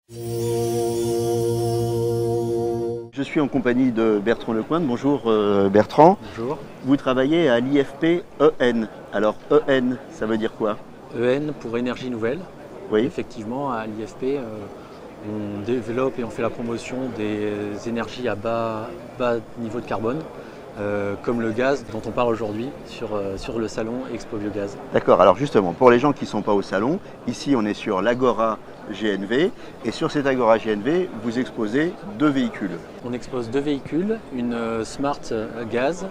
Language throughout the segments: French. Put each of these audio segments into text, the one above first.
Je suis en compagnie de Bertrand Lecointe. Bonjour Bertrand. Bonjour. Vous travaillez à l'IFP EN. Alors EN, ça veut dire quoi? EN pour énergie nouvelle. Oui. Effectivement, à l'IFP, on développe et on fait la promotion des énergies à bas niveau de carbone, comme le gaz dont on parle aujourd'hui sur le salon Expo Biogaz. D'accord, alors justement, pour les gens qui ne sont pas au salon, ici on est sur l'Agora GNV et sur cette Agora GNV, vous exposez deux véhicules. On expose deux véhicules, une Smart Gaz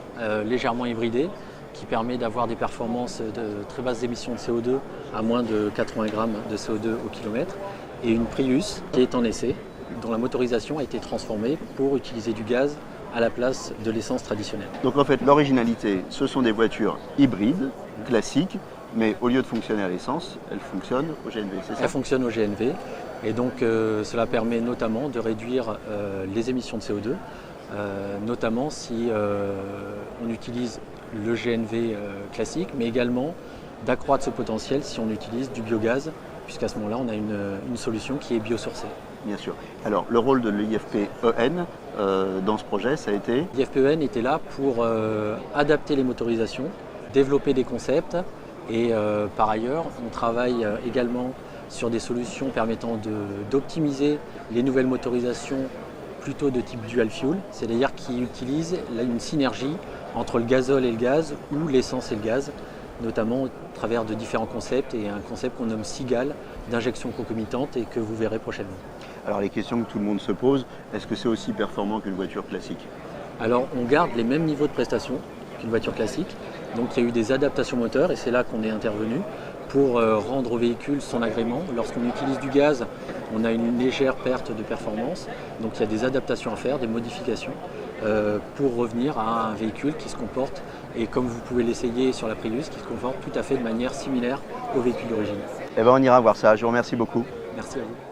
légèrement hybridée qui permet d'avoir des performances de très basses émissions de CO2 à moins de 80 grammes de CO2 au kilomètre, et une Prius qui est en essai, dont la motorisation a été transformée pour utiliser du gaz à la place de l'essence traditionnelle. Donc en fait, l'originalité, ce sont des voitures hybrides, classiques, mais au lieu de fonctionner à l'essence, elles fonctionnent au GNV, c'est ça? Elles fonctionnent au GNV et donc cela permet notamment de réduire les émissions de CO2, notamment si on utilise le GNV classique, mais également d'accroître ce potentiel si on utilise du biogaz, puisqu'à ce moment-là, on a une solution qui est biosourcée. Bien sûr. Alors, le rôle de l'IFP EN dans ce projet, ça a été? L'IFP EN était là pour adapter les motorisations, développer des concepts et par ailleurs, on travaille également sur des solutions permettant d'optimiser les nouvelles motorisations plutôt de type dual fuel, c'est-à-dire qui utilisent une synergie entre le gazole et le gaz ou l'essence et le gaz, notamment au travers de différents concepts et un concept qu'on nomme SIGAL d'injection concomitante et que vous verrez prochainement. Alors les questions que tout le monde se pose, est-ce que c'est aussi performant qu'une voiture classique? Alors on garde les mêmes niveaux de prestation qu'une voiture classique, donc il y a eu des adaptations moteurs et c'est là qu'on est intervenu pour rendre au véhicule son agrément. Lorsqu'on utilise du gaz, on a une légère perte de performance, donc il y a des adaptations à faire, des modifications pour revenir à un véhicule qui se comporte, et comme vous pouvez l'essayer sur la Prius, qui se comporte tout à fait de manière similaire au véhicule d'origine. Eh bien on ira voir ça, je vous remercie beaucoup. Merci à vous.